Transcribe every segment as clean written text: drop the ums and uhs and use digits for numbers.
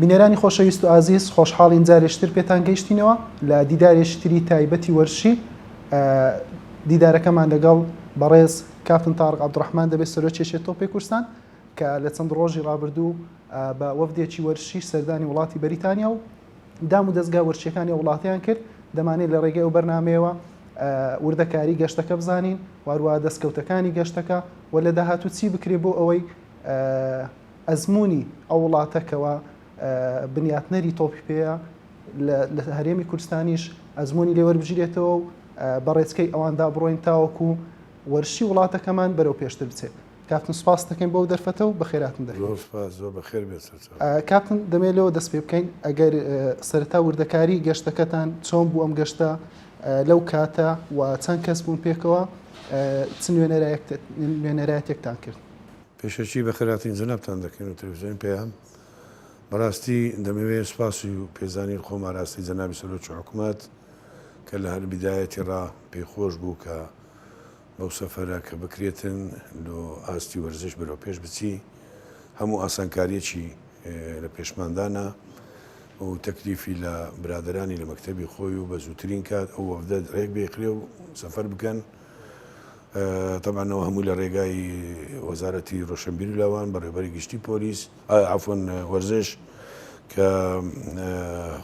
بینێرانی خۆشەویست و ئازیز خۆشحاڵین جارێشتر پێتان گەیشتینەوە لە دیدارێشتری تایبەتی وەرشی دیدارەکەمان لەگەڵ بەڕێز کاپتن تارق عەبدوڕەحمان دەبێت سەرۆکێشێت تۆپی کوردستان کە لە چەند ڕۆژی ڕابردوو بە وەفدێکی وەرشی سەردانی وڵاتی بەریتانیا و دام و دەستگا وەرشیەکانی وڵاتیان کرد. دەمانێت لە ڕێگەی ئەو بەرنامەیەوە وردەکاری گەشتەکە بزانین، وارووا دەستکەوتەکانی گەشتەکە و لە داهاتوو چی بکرێ بۆ ئەوەی ئەزمموی ئەو وڵاتەکەەوە بنیاتنەری تۆپی پێەیە لە هەرێمی کوردستانیش ئەزمموی لێوەربژێتەوە و بەڕێچکەی ئەواندا بڕۆین تاوەکو وەرشی وڵاتەکەمان بەرەو پێشتر بچێت. کاپتن سوپاس دەکەین بۆ دەرفەتە و بەخێراتن دەکەین. کاپتن دەمێت لەوە دەست پێ بکەین ئەگەر سەرەتا وردەکاری گەشتەکەتان چۆن بوو ئەم گەشتە لەو کاتە و چەند کەس بوون پێکەوە چ نوێنەرایەتێکتان کرد؟ پێشەکی بەخێراتین جەنابتان دەکەین و تەلەڤیزیۆن پێیان بەڕاستی دەمەوێت سوپاسی و پێزانی خۆمان ڕاستی جەنابی سەرۆکی حکوومەت کە لە هەر بیدایەتی ڕا پێیخۆش بوو کە بەو سەفەرە کە بکرێتن لە ئاستی وەرزش بەرەو پێش بچی هەموو ئاسانکاریەکی لە پێشماندانە و تەکلیفی لە برادرانی لە مەکتەبی خۆی و بە زووترین کات ئەو وەفدە ڕێک بێخرێ و سەفەر بکەن. طبعاًەوە هەموو لە ڕێگای وەزارەتی ڕۆشنبیر و لاوان بەڕێوەبەری گشتی پۆلیس عەفوەن وەرزش کە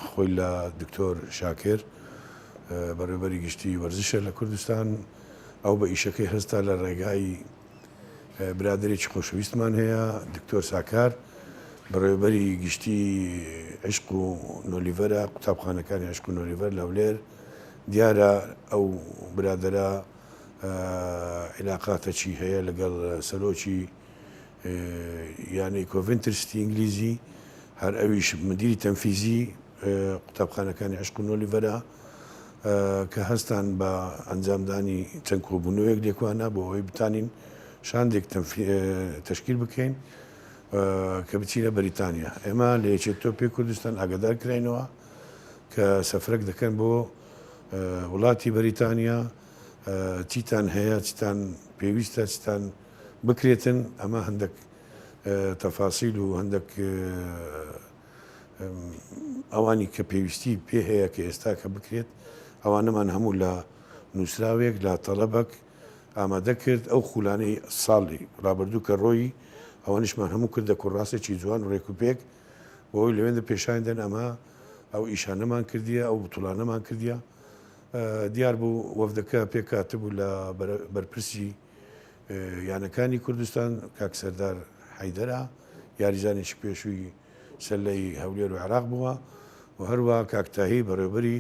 خۆی لە دکتۆر شاکر بەڕێوەبەری گشتی وەرزشە لە کوردستان ئەو بە ئیشەکەی هەستا لە ڕێگای برادێکی خۆشەویستمان هەیە دکتۆر ساکار بەڕێوەبەری گشتی عشق و نۆلیڤەرە قوتابخانەکانی عشق و نۆلیڤەر لەولێر دیارە ئەو برادەرە علاقاتەکی هەیە لەگەڵ سەرۆکی یانەی کۆڤنترستی ئینگلیزی هەر ئەویش مدیری تەنفیزی قوتابخانەکانی عشق و نۆلیڤەرە کە هەستان بە ئەنجامدانی چەند کۆبوونەوەیەک لێکوانە بۆ ئەوەی بتانین شاندێک تەشکیل بکەین کە بچینە بەریتانیا. ئێمە لە یەکێت تۆپی کوردستان ئاگادار کراینەوە کە سەفرەك دەکەن بۆ وڵاتی بەریتانیا چیتان هەیە چیتان پێویستە چیتان بکرێتن ئەمە هەندێک تەفاسیل و هەندێک ئەوانی کە پێویستی پێ هەیە کە ئێستا کە بکرێت ئەوانەمان هەموو لە نووسراوێک لە تەڵەبەک ئامادە کرد. ئەو خولانەی ساڵی ڕابردوو کە ڕۆیی ئەوانیشمان هەموو کردە کوڕاستێکی جوان و ڕێکوپێک بۆی لەوێندە پێشاندن ئەمە ئەو ئیشانەمان کردیە ئەو بتوڵانەمان کردیە. دیار بوو وەفدەکە پێکاتبوو لە بەرپرسی یانەکانی کوردستان کاک سەردار حەیدەرە یاریزانێکی پێشووی سەلەی هەولێر و عێراق بووە و هەروە کاکتاهی بەڕێوەبەری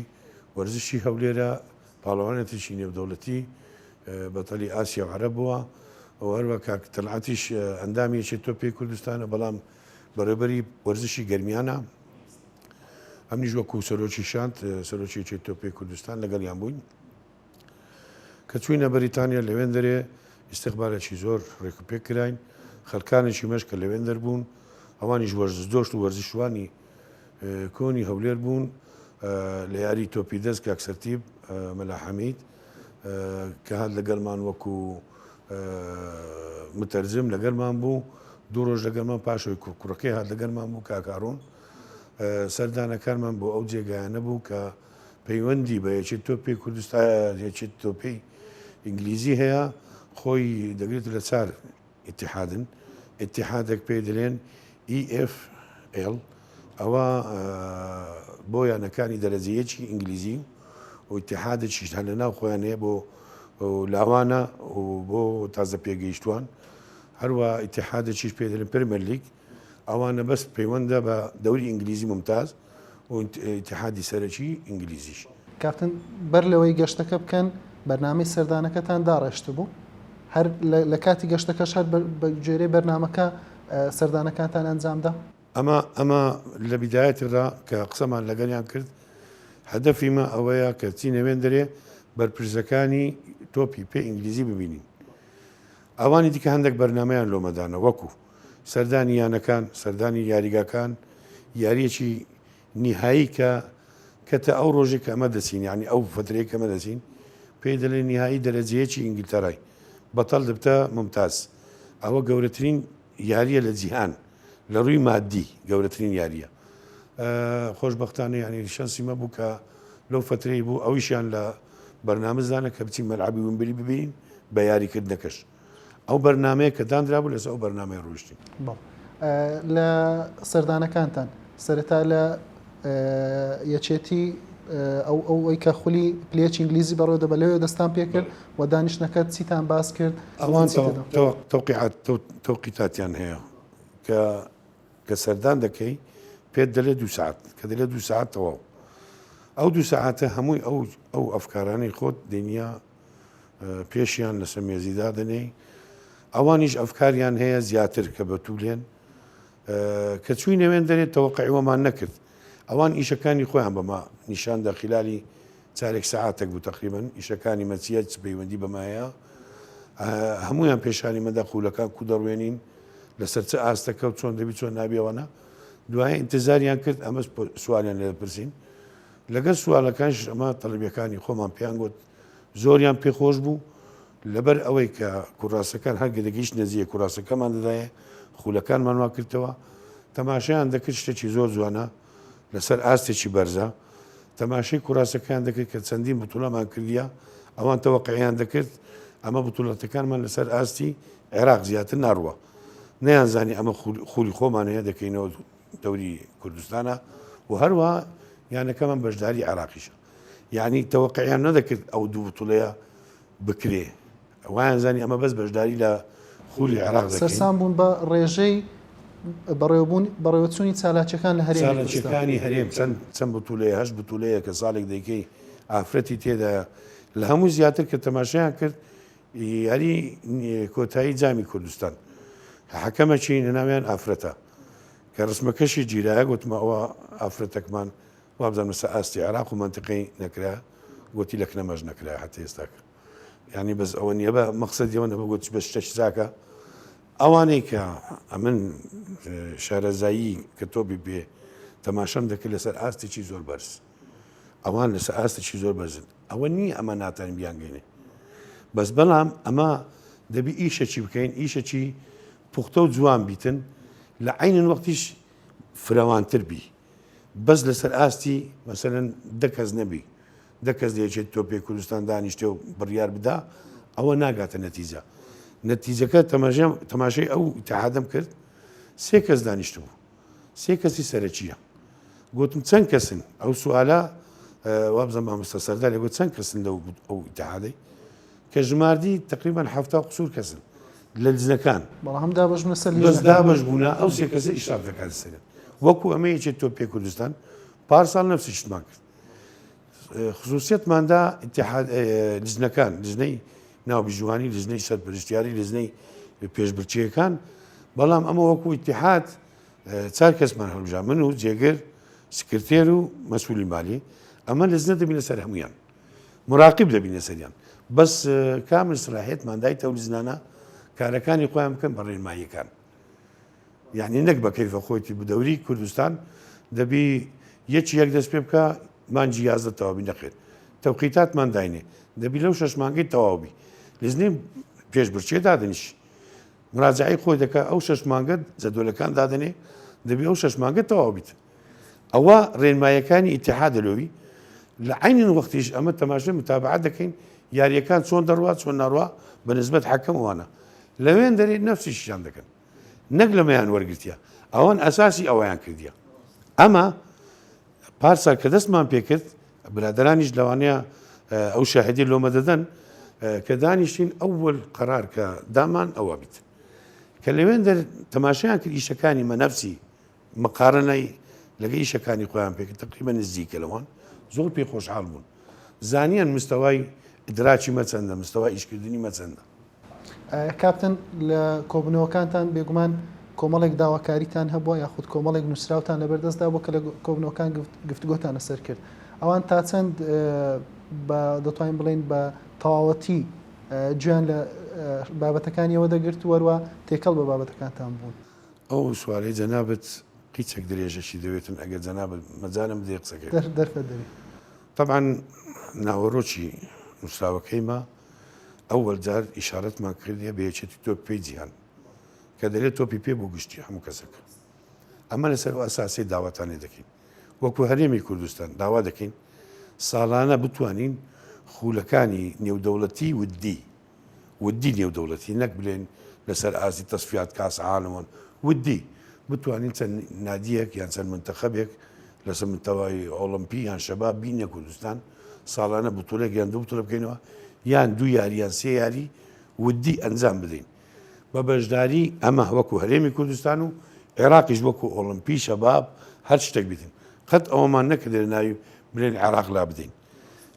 وەرزشی هەولێرە پاڵەوانێتیشی نێودەوڵەتی بەتەلی ئاسیا و عەرەب بووە و هەروە کاک تەلعاتیش ئەندامێکی تۆپی کوردستانە بەڵام بەڕێوەبەری وەرزشی گەرمیانە ئەمنیش وەکو سەرۆکی شاند سەرۆکیی تۆپی کوردستان لەگەڵیان بووین کە چوینە بەریتانیا لەوێن دەرێ ئیستیقبالێکی زۆر ڕێکوپێک کراین خەڵکانێکی مەش کە لەوێن دەربوون ئەوانیش وەرزدۆشت و وەرزشوانی کۆنی هەولێر بوون لە یاری تۆپی دەست کاک سەرتیب مەلا حەمید کە هات لەگەڵمان وەکو متەرجم لەگەڵمان بوو دوو ڕۆژ لەگەڵمان پاشەوەی کوڕەکەی هات لەگەڵمان بوو کاکارۆن سەردانەکانمان بۆ ئەو جێگایانە بوو کە پەیوەندی بە یەکێت تۆپی کوردستان یەکێت تۆپی ئینگلیزی هەیە خۆی دەگرێت لە چار ئیتیحادن ئیتیحادێک پێی دەڵێن EFL ئەوە بۆ یانەکانی دەرەجەیەکی ئینگلیزی و ئیتیحادێکیش هەر لەناو خۆیان هەیە بۆ لاوانە و بۆ تازە پێگەیشتوان هەروە ئیتیحادێکیش پێ دەڵێن پرمەر لیگ ئەوانە بەس پەیوەندە بە دەوری ئینگلیزی ممتاز و ئیتیحادی سەرەکی ئینگلیزیش. کاپتن بەر لەوەی گەشتەکە بکەن بەرنامەی سەردانەکەتان داڕێشت بوو هەر لە کاتی گەشتەکەش هەر بە گوێرەی بەرنامەکە سەردانەکانتان ئەنجامدا؟ ئەمە لە بیدایەتیدا کە قسەمان لەگەڵیان کرد هەدەفیمە ئەوەیە کە چینەوێن دەرێ بەرپرسەکانی تۆپی پێ ئینگلیزی ببینین. ئەوانی دیکە هەندێک بەرنامەیان لۆمەدانە وەکو سەردانی یانەکان سەردانی یاریگاکان یاریەکی نیهایی کە تا ئەو ڕۆژێک کە ئەمە دەچین یعنی ئەو فترەیە کە ئەمە دەچین پێی دەڵێن نیهایی دەرەجەیەکی ئینگلتەرای بەتەڵ دەبتە ممتاز ئەوە گەورەترین یاریە لە جیهان لە ڕووی مادی گەورەترین یاریە خۆشببختانە ینی شانسیمە بوو کە لەو فترەی بوو ئەویشیان لە بەرنامەزانە کە بچین مەلعبی ومبری ببین بە یاریکردنەکەش ئەو بەرنمەیە کە دانرا بوو لەس ئەو بەرنمەی ڕۆشتین لە سەردانەکانتان سەرەتا لە یەکێتی ئەوەی کە خولی پلێچ ئینگلیزی بەڕۆ دەبلەوە دەستان پێکرد و دانیشتەکەت چیتان باس کرد ئەوان تەوقیتاتیان هەیە کە سەردان دەکەی پێت دەلێت 2 ساعت کە دەلێت 2 ساعت تەواو ئەو 2 ساعتە هەمووی ئەو ئەفکارانەی خۆت دنیا پێشیان لەسەر مێزیدا دەنێ ئەوانیش ئەفکاریان هەیە زیاتر کە بەتولێن کە چووی نەوێن دەرێت تەوەقعیوەمان نەکرد ئەوان ئیشەکانی خۆیان بەما نیشاندا خلالی چارێک ساعتێک بوو تقریبن ئیشەکانی مەچیەت پەیوەندی بەمایە هەمویان پێشانی مەدا قولەکان کو دەڕوێنین لەسەر چه ئاستەکە و چۆن دەبی چۆن نابیەوەنا دوایە ئینتزاریان کرد ئەمە سوالیان لێ دەپرسین لەگەر سوالەکانش ئەمە تەڵەبیەکانی خۆمان پێیان گوت زۆریان پێخۆش بوو لەبەر ئەوەی کە کوڕاستەکان هەرگەدەگەیشت نەزیە کوڕاستەکەمان دەدایە خولەکانمانوا کردەوە تەماشایان دەکرد شتێکی زۆر جوانە لەسەر ئاستێکی بەرزە تەماشای کوڕاستەکان دەکرد کە چەندین بتوڵەمان کردیە ئەوان تەوەقعیان دەکرد ئەمە بتوڵەتەکانمان لەسەر ئاستی عێراق زیاتر ناڕوە نەیانزانی ئەمە خولی خۆمانەیە دەکەینەوە دەوری کوردستانە و هەروە یانەکەمان بەشداری عراقیشە یعنی تەوەقعیان نەدەکرد ئەو دوو بتوڵەیە بکرێ وایان زانی ئەمە بەس بەشداری لە خولی عراق سەرسان بوون بە ڕێژەی بەڕێوەچوونی چالاکیەکان لە هەرێمەکانی هەرێم چەند بتوولەیە هەشت بتوولەیە کە ساڵێک دەیکەی ئافرەتی تێدا لە هەموو زیاتر کە تەماشایان کرد یاری کۆتایی جامی کوردستان حکەمەکی ناویان ئافرەتە کە ڕسمەکەشی جیرایە گوتمە ئەوە ئافرەتەکمان وابزان مەسە ئاستی عراق و منتقی نەکرا گوتی لەک نەمەژ نەکرا هەتا ئێستاکە ینی بەس ئەوە نییە بە مەقسەدیەوە نەبە گوت بە شتەش زاکە ئەوانەی کە ئەمن شارەزایی کە تۆبی بێ تەماشەم دەکرد لەسەر ئاستێکی زۆر بەرز ئەوان لەسەر ئاستێکی زۆر بەرزن ئەوە نییە ئەمە ناتوانین بیانگەینێ بەس بەڵام ئەمە دەبی ئیشەکی بکەین ئیشەکی پوختە و جوان بیتن لە عینن وەختیش فراوانتر بی بەس لەسەر ئاستی مەسەرەن دەکەس نەبی دەکەس دەیەچێت تۆ پێ کوردستان دانیشتێ و بڕیار بدا ئەوە ناگاتە نەتیجە نەتیجەکە تەماشای ئەو ئیتحادەم کرد 3 کەس دانیشت بوو 3 کەسی سەرەکیە گوتم چەند کەسن ئەو سوالە وابزە مامۆستا سەردار لێ گوت چەند کەسن لەو ئەو ئیتحادەی کە ژماردی تقریبان 70 قسوور کەسن لە لجنەکان بەڵام دابەشبوونە سەر بەس دابەش بوونە ئەو 3 کەسە ئیشراف دەکات سەرن وەکو ئەمە یەکێت تۆ پێ کوردستان پارساڵ نەفسی شتمان کرد خصوصیەتماندا لجنەکان لجنەی ناوبیژوانی لجنەی سەرپەرشتیاری لجنەی پێشبرچیەکان بەڵام ئەمە وەکو ئیتحاد 4 کەسمان هەڵبژا من و جێگر سکرتێر و مەسئولی مالی ئەمە لجنە دەبینە سەر هەمویان مراقب دەبینە سەریان بەس کامل سلاحێتمان دایتە ئەو لجنانە کارەکانی خۆیان بکەن بە ڕێنماییەکان یعنی نەک بە کەیفە خۆیتی بدەوری کوردستان دەبی یەکی یەک دەست پێ بکە مانجی 11 تەواوی نەخێت تەوقیتاتمان داینێ دەبی لەو 6 مانگەی تەواوبی لزنێ پێشبرچێ دادنیش مراجعی خۆی دەکە ئەو 6 مانگە جەدۆلەکان دادنێ دەبی ئەو 6 مانگە تەواوبیت ئەوە ڕێنمایەکانی ئیتحاد دەلۆوی لە عینن وەختیش ئەمە تەماشای متابعەت دەکەین یاریەکان چۆن دەڕوا چۆن ناڕوا بە نسبەت حەکەم وانە لەوێن دەرێت نەفسیشیان دەکەن نەک لەمەیان وەرگرتیە ئەوان ئەساسی ئەوەیان کردیە ئەمە پارسال کە دەستمان پێکرد برادرانیش لەوانەیە ئەو شاهدی لۆمە دەدەن کە دانیشتین ئەوەل قەرار کە دامان ئەوە بیت کە لەوێن دەر تەماشایان کرد ئیشەکانی مەنەفسی مقارنەی لەگە ئیشەکانی خۆیان پێکرد تقریبا نزیکە لەوان زۆر پێ خۆشحاڵ بوون زانیان مستەوای ئیدراکی مەچەندە مستەوای ئیشکردنی مەچەندە کاپتن لە کۆبنەوەکانتان بێگومان کۆمەڵێک داواکاریتان هەبووە یاخود کۆمەڵێک نووسراوتان لەبەردەستدا بۆ کە لە کۆبنەوەکان گفتگۆتانە سەر کرد ئەوان تا چەند دەتوانین بڵێن بە تەواوەتی گویان لە بابەتەکانیەوە دەگرت وەروە تێکەڵ بە بابەتەکانتان بوون ئەو سوالەی جەنابەت قیچێک درێژەشی دەوێتن ئەگەر جەنابەت مەجانم دێ قسەکەی دەرفەت دەوێت طبعا ناوەڕۆکی نووسراوەکەیمە ئەوەل جار ئیشارەتمان کردیە بە یەکێتی تۆ پێی جیهان کە دەرێت تۆپی پێ بۆ گشتی هەموو کەسەکە ئەمە لەسەر ئەساسی داوەتانی دەکەین وەکو هەرێمی کوردستان داوا دەکەین ساڵانە بتوانین خولەکانی نێودەوڵەتی ودی نێودەوڵەتی نەک بلێن لەسەر ئازی تەسفیات کاس عالمۆن ودی بتوانین چەند نادیەک یان چەند منتەخەبێک لەسەر متەوای ئۆڵمپی یان شەباب بینە کوردستان ساڵانە بتوڵێک یان دوو بتوڵە بکەینەوە یان دوو یاری یان سێ یاری ودی ئەنجام بدەین بە بەشداری ئەمە وەکو هەرێمی کوردستان و عێراقیش وەکو ئۆڵمپی شەباب هەر شتێک بدەین قەت ئەوەمان نەکردێ ناوی بلێن عێراق لا بدەین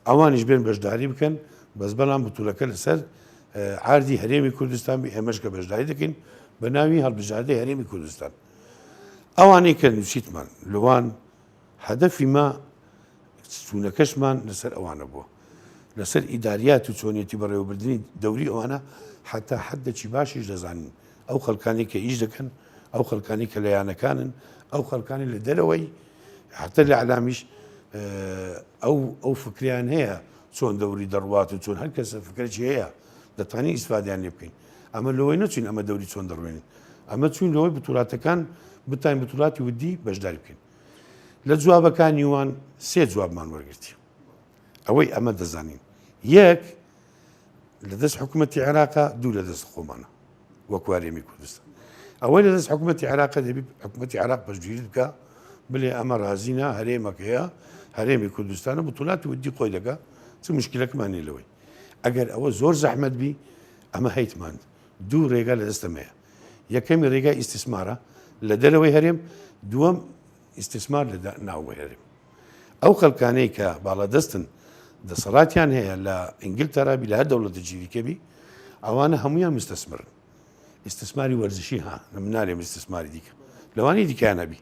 ئەوانیش بێن بەشداری بکەن بەس بەڵام بتوڵەکە لەسەر عاردی هەرێمی کوردستان بی ئێمەش کە بەشداری دەکەین بە ناوی هەڵبژاردەی هەرێمی کوردستان ئەوانەی کە نووسیتمان لەوان هەدەفی ما چوونەکەشمان لەسەر ئەوانە بووە لەسەر ئیداریات و چۆنیەتی بەڕێوەبردننی دەوری ئەوانە حتا حدەکی باشیش دەزانین ئەو خەڵکانی کە ئیش دەکەن ئەو خەڵکانی کە لەیانەکانن ئەو خەڵکانی لە دەرەوەی حتا لە علامیش ئەو فکریان هەیە چۆن دەوری دەڕوات و چۆن هەر کەسە فکرێکی هەیە دەتوانین ئیسفادیان لێ بکەین ئەمە لەوەی نەچین ئەمە دەوری چۆن دەڕوێنین ئەمە چوین لەوەی بتوڵاتەکان بتان بتوڵاتی ودی بەشداری بکەین لە جوابەکانی وان سێ جوابمان وەرگرتی ئەوەی ئەمە دەزانین یەک لە دەست حکوومەتی عێراقا دوو لە دەست خۆمانە وەکو هەرێمی کوردستان ئەوەی لە دەست حکوومەتی عێراقا دەبی حکوومەتی عێراق پشتگیری بکە بڵێ ئەمە رازینە هەرێمەک هەیە هەرێمی کوردستانە بتوڵاتی ودی خۆی دەکە چ مشکلەکەمانی لەوەی ئەگەر ئەوە زۆر زەحمەت بی ئەمە هەیتمان دوو ڕێگا لە دەستەمەیە یەکەمی ڕێگای ئیسtisمارە لە دەرەوەی هەرێم دووەم ئیسtisمار لە ناوەوەی هەرێم ئەو خەڵکانەی کە باڵەدەستن دەسەڵاتیان هەیە لە ئینگلتەرابی لە هەر دەوڵەتە جیریکەبی ئەوانە هەمویان مستەسمرن ئیسtisماری وەرزشی ها نارێم ئیسtisماری دیکە لەوانی دیکەیان هەبی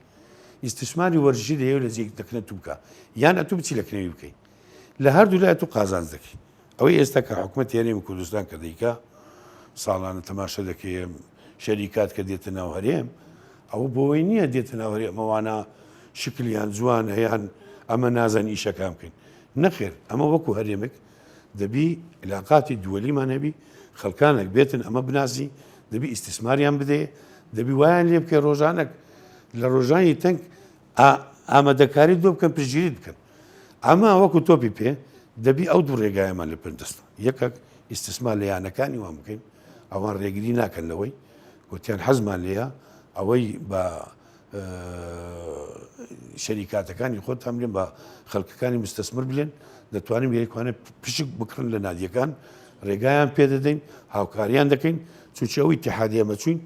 ئیسtisماری وەرزشی دەیە لە جێک دەکەنە تو بکە یان ئەتوو بچی لە کنەوی بکەیت لە هەردوو لای تو قازانج دەکەی ئەوەی ئێستا کە حکوومەتی هەرێمی کوردستان کە دەیکا ساڵانە تەماشە دەکەی شەریکات کە دێتە ناو هەرێم ئەو بۆەوەی نییە دێتە ناو هەرێم ئەوانە شکلیان جوان هەیەیان ئەمە نازان ئیشەکان بکەین نەخێر ئەمە وەکو هەرێمێک دەبی علاقاتی دووەلیمان هەبی خەڵکانێک بێتن ئەمە بناسی دەبی ئیسtisماریان بدەیە دەبی وایان لێ بکە ڕۆژانێک لە ڕۆژانی تەنگ ئامادەکاری دۆ بکەن پشگیری بکەن ئەمە وەکو تۆپی پێ دەبی ئەو دوو ڕێگایەمان لە پندستە یەکێک ئیسtisمار لە یانەکانی وان بکەین ئەوان ڕێگری ناکەن لەوەی گوتیان حەزمان لێە ئەوەی بە شەریکاتەکانی خۆت هەمرێن بە خەڵکەکانی مستەسمر بلێن دەتوانین یەکوانێت پشک بکڕن لە نادیەکان ڕێگایان پێدەدەین هاوکاریان دەکەین چوچەوەی اتحادیەمە چوین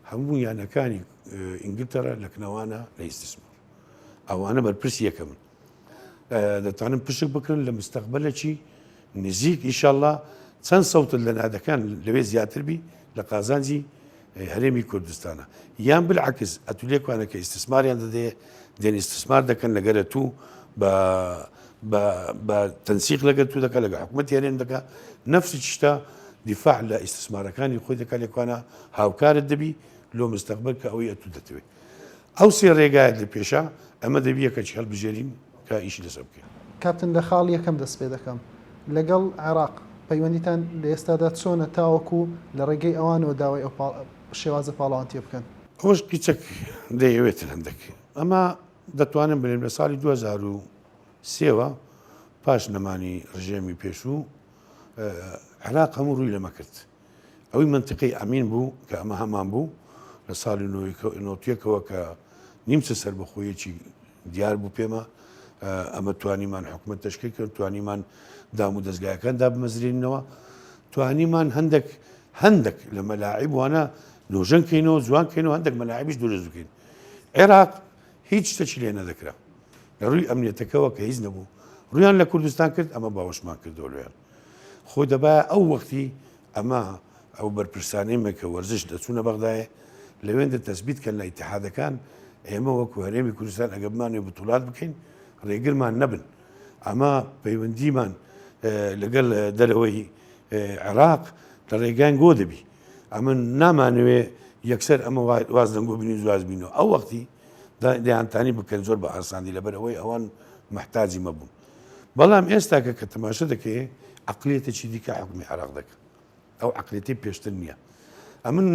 هەموو یانەکانی ئینگلتەرا لەکنەوانە لە ئیسtisمار ئەوانە بەرپرسی یەکەمن دەتوانن پشک بکرن لە مستەقبلەکی نزیک ئیشەڵڵا چەند سەوتت لە نادەکان لەوێ زیاتر بی لە قازانجی هەرێمی کوردستانە یان بالعکس ئەتولێکوانە کە ئیسtisماریان دەدێ دێن ئیسtisمار دەکەن لەگەرە تو بە تەنسیق لەگەر تو دەکە لەگە حکوومەتی هەرێم دەکە نەفسی شتا دیفاع لە ئیسtisمارەکانی خۆی دەکە لێکوانە هاوکارت دەبی لۆ مستەقبل کە ئەوەی ئەتو دەتەوێت ئەو سێ ڕێگایەت لە پێشە ئەمە دەبی یەکەچی هەڵبژێرین کە ئیشی لەسەر بکەین کاپتن لە خاڵ یەکەم دەست پێ دەکەم لەگەڵ عێراق پەیوەندیتان لە ئێستادا چۆنە تاوەکو لە ڕێگەی ئەوانەوە داوای ئەو شێوازە پاڵەوانتیە بکەن ئەوش کیچەک دەیەوێتن هەندێک ئەمە دەتوانم بنێم لە ساڵی 2003ەوە پاش نەمانی ڕژێمی پێشوو عێراق هەموو ڕووی لەمە کرد ئەوەی منتیقی ئەمین بوو کە ئەمە هەمان بوو لە ساڵی نۆتیەکەوە کە نیمچە سەربەخۆیەکی دیار بوو پێمە ئەمە توانیمان حکوومەت تەشکیل کرد توانیمان دام و دەستگایەکاندا بمەزرێنەوە توانیمان هەندێک لە مەلاعیب وانە نۆژەنکەینەوە جوانکەینەوە هەندێک مەلاعیبیش دروست بکەین عێراق هیچ شتێکی لێ نەدەکرا لە ڕووی ئەمنیەتەکەەوە کە هیچ نەبوو ڕویان لە کوردستان کرد ئەمە باوەشمان کردەوە لێیان خۆی دەبایە ئەو وەختی ئەمە ئەو بەرپرسانەیەکە وەرزش دەچوونە بەغدایە لەوێندە تەسبیت کەن لە ئیتحادەکان ئێمە وەکو هەرێمی کوردستان ئەگە بمانێ بتوڵات بکەین ڕێگرمان نەبن ئەمە پەیوەندیمان لەگەڵ دەرەوەی عێراق لە ڕێگان گۆ دەبی ئەمە نامانوێ یەکسەر ئەمە واز دەنگۆ بینی زواز بینەوە ئەو وەختی دەیانتانی بکەن زۆر بە ئاساندی لەبەر ئەوەی ئەوان محتاجی مەبوون بەڵام ئێستا کە تەماشە دەکەی عەقلیەتێکی دیکە حکومی عێراق دەکە ئەو عەقلیەتی پێشتر نییە ئەمن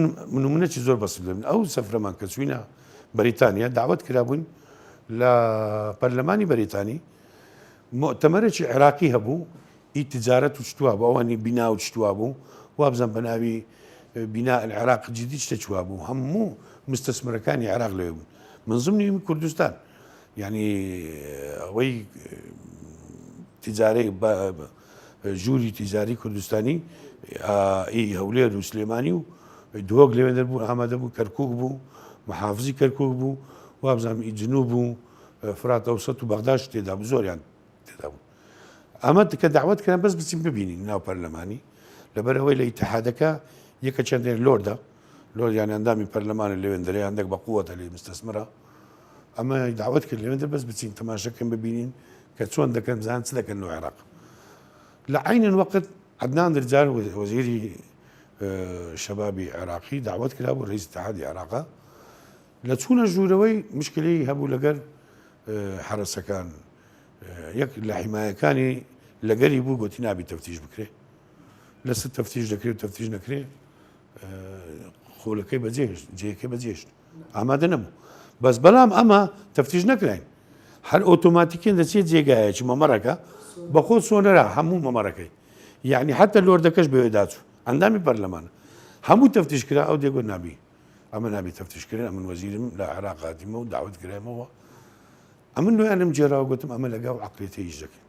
نمونەی زۆر بەسڵ ئەو سەفرەمان کە چوینە بەریتانیا داوت کرابووین لە پەرلەمانی بەریتانی مؤتەمەرێکی عێراقی هەبوو ئی تجارەت و چتووە بۆ ئەوانی بینا و چتووە بوو وابزان بە ناوی بینا العێراق جدی شتە چوە بوو هەموو مستەسمەرەکانی عێراق لەوێ بوون من ضمنی کوردستان یعنی ئەوەی تجارەی ژووری تیجاری کوردستانی ئی هەولێر و سلێمانی و دۆک لەوێ دەربوو ئامادە بوو کەرکوک بوو محافزی کەرکوک بوو وابزانام ئی جنوب بوو فرات ئەوسەد و بەغداش تێدا بوو زۆریان تێدا بوو ئەمە کە داوت کران بەس بچین ببینین ناو پەرلەمانی لەبەرەوەی لە ئیتحادەکە یەکە چەندێن لۆردە لۆریان ئەندامی پەرلەمانە لەوێندەرەی هەندێک بە قووەتە لێ مستەسمرە ئەمە داوت کرد لەوێندە بەس بچین تەماشەکەم ببینین کە چۆن دەکەن زان چ دەکەن لە عێراق لە عین الوەقت عدنان درجار وەزیری شەبابی عێراقی داوت کرا بۆ ڕئیس اتحادی عێراقا لە چوونە ژوورەوەی مشکلی هەبوو لەگەر حرەسەکان یەک لە حیمایەکانی لەگەری بوو گوتی نابی تەفتیش بکرێ لەسەر تەفتیش دەکرێت و تەفتیش نەکرێ خۆلەکەی بەجێش جێەکەی بەجێشت ئامادە نەبوو بەس بەڵام ئەمە تەفتیش نەکراین هەر ئۆتۆماتیکیان دەچێت جێگایەکی مەمەڕەکە بەخۆ سۆنەرا هەموو مەمەڕەکەی یعنی حتا لۆردەکەش بەوێ داچوو ئەندامی پەرلەمانە هەموو تەفتیش کرا ئەو دێگوت نابی ئەمە نابی تەفتیشکردن ئەمن وەزیرم لە عێراق هاتیمە و داوت کرایمەوە ئەمن نوێیانم جێراوە گوتم ئەمە لەگەڵ عەقڵێتی هیچ دەکەین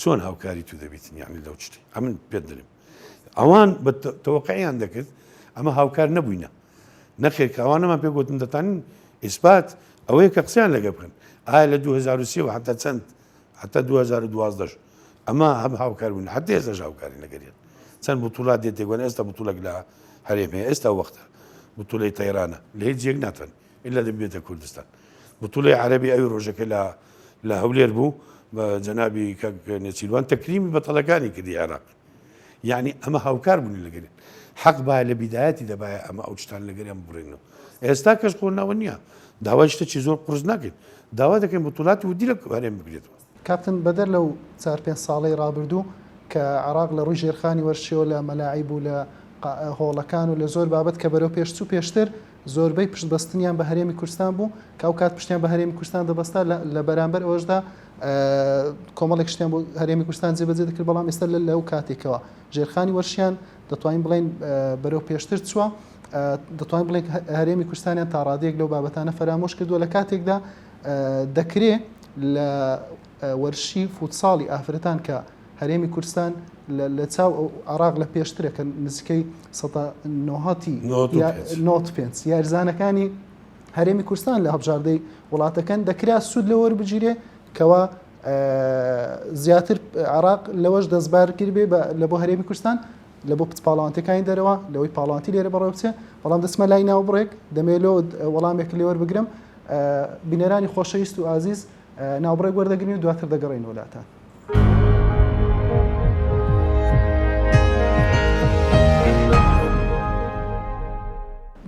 چۆن هاوکاری تو دەبیتن یعنی لەو شتی ئەمن پێت دەرم ئەوان بە تەوەقعیان دەکرد ئەمە هاوکار نەبووینە نەخێر کە ئەوانەمان پێ گوتن دەتانین ئیسبات ئەوەیە کە قسەیان لەگە بکەن ئایا لە 2023 حتا چەند حتا 2012 ئەمە هەم هاوکار بوون حتا ئێستاش هاوکاری نەگەریان چەند بوتوڵات دێت تێگوان ئێستا بوتوڵێک لە هەرێمەیە ئێستا وەختە بوتوڵەی تەیرانە لە هیچ جێک ناتوان ئللا دەبێتە کوردستان بوتوڵەی عەرەبی ئەوی ڕۆژەکە لە هەولێر بوو بە جەنابی نێچیروان تەکریمی بەتەڵەکانی کردی عێراق یعنی ئەمە هاوکار بوونی لەگەرێن حەق با لە بیدایەتی دەبایە ئەمە ئەو شتان لەگەریان بڕێنەوە ئێستا کەس قۆناوە نییە داوای شتێکی زۆر قورس ناکەین داوا دەکەین بوتوڵاتی ودی لە هەرێم بگرێتەوە کاپتن بەدەر لەو 4-5 ساڵەی ڕابردوو کە عێراق لە ڕووی ژێرخانی وەرشیەوە لە مەلاعیب و لە هۆڵەکان و لە زۆر بابەت کە بەرەو پێشچوو پێشتر زۆربەی پشتبەستنیان بە هەرێمی کوردستان بوو کە ئەو کات پشتیان بە هەرێمی کوردستان دەبەستا لە بەرامبەر ئەوەشدا کۆمەڵێک شتیان بۆ هەرێمی کوردستان جێبەجێ دەکرد بەڵام ئێستا لەو کاتێکەوە ژێرخانی وەرشیان دەتوانین بڵێن بەرەو پێشتر چووە دەتوانین بڵێن هەرێمی کوردستانیان تا ڕادەیەک لەو بابەتانە فەرامۆش کردووە لە کاتێکدا دەکرێت لە وەرشی فوتساڵی ئافرەتان کە هەرێمی کوردستان لە چاو عێراق لە پێشترە کە نزیکەی 95 یاریزانەکانی هەرێمی کوردستان لە هەبژاردەی وڵاتەکان دەکرا سوود لە وەربگیرێ کەوا زیاتر عێراق لەوەش دەستبار کرد بێ لە بۆ هەرێمی کوردستان لە بۆ پاڵانتەکانی دەرەوە لەوەی پاڵانتی لێرە بەڕێوە بچێ بەڵام دەسمە لای ناوبڕێک دەمێلەوە وەڵامێک لێوە بگرم بینەرانی خۆشەویست و ئازیز ناوبڕێک وەردەگرین و دواتر دەگەڕین وڵاتان.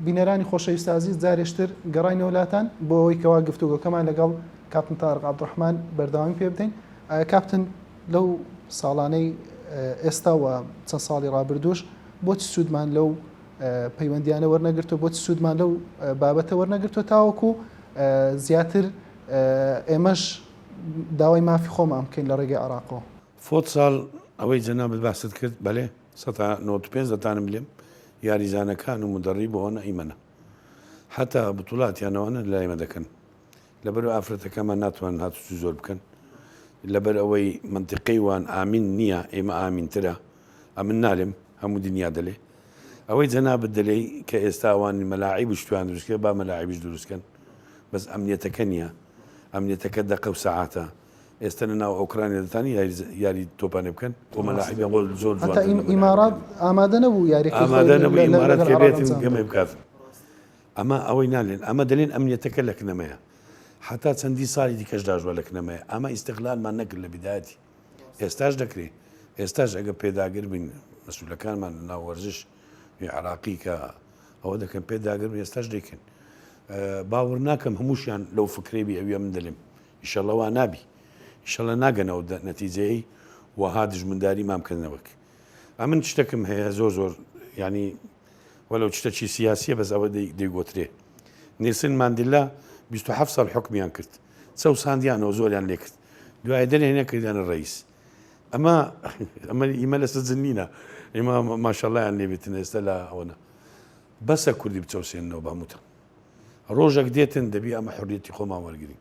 بینەرانی خۆشەویست ئازیز جارێشتر گەڕاینە وڵاتان بۆ ئەوەی کەوا گفتوگۆکەمان لەگەڵ کاپتن تارق عەبدوڕەحمان بەردەوامی پێ بدەین. کاپتن لەو ساڵانەی ئێستا و چەند ساڵی ڕابردووش بۆچی سوودمان لەو پەیوەندیانە وەرنەگرتو بۆچی سوودمان لەو بابەتە وەرنەگرتو تاوەکو زیاتر ئێمەش داوای مافی خۆمان بکەین لە ڕێگەی عێراقەوە. فۆت ساڵ ئەوەی جەنابەت باست کرد بەڵێ 95 دەتانم لێم یاریزانەکان و مدەڕی بۆەوە ئیمەنە حتا بوتوڵاتیانەوەنە لایمە دەکەن لەبەر ئافرەتەکەمان ناتوان هاتوچی زۆر بکەن لەبەر ئەوەی منتیقەی وان ئامین نییە ئێمە ئامینترە ئەمن نالێم هەموو دنیا دەلێ ئەوەی جەنابەت دەلێی کە ئێستاوانی مەلاعیب شتوان دروستکە با مەلاعیبش دروستکەن بەس ئەمنیەتەکە نییە ئەمنیەتەکە دەقە و سەعاتە ئێستا ناو ئۆکرانیا دەتانی یاری تۆپانێ بکەن بۆ مەلاعیبیان بۆ زۆر ئیمارات ئامادە نەبوو یاری ئامادە نەبوو ئیمارات کە بێتن گەمە بکات ئەمە ئەوەی نالێن ئەمە دەلێن ئەمنیەتەکە لە کنەمەیە حتا چەندی ساڵی دیکەش داژوە لە کنەمەیە ئەمە ئیستیقلالمان نەکرد لە بدایەتی ئێستاش دەکرێت ئێستاش ئەگە پێداگر بین مەسئولەکانمان لە ناو وەرزش عێراقی کە ئەوە دەکەن پێداگر ئێستاش دەکەن باوەڕ ناکەم هەمووشیان لەو فکرێبی ئەوێ من دەلێم ئیشەڵڵا وا نابی ئیشەڵڵا ناگەنەوە نەتیجەی وەها دژمنداری مام بکەنەوەک ئەمن شتێکم هەیە زۆر زۆر ینی وەلو شتێکی سیاسیە بەس ئەوە دەیگۆترێ نیلسن ماندیلا 27 ساڵ حکمیان کرد ساندیانەوە زۆریان لێ کرد دوای دەرێنە کردیانە ڕئیس ئەمە ئیمە لە سەرجنینە ئێمە ماشەڵڵایان لێبێتن ئێستا لە ئەوەنە بەسە کوردی بچەوسێنەوە بەموتە ڕۆژێک دێتن دەبی ئەمە حڕیەتی خۆمان وەرگین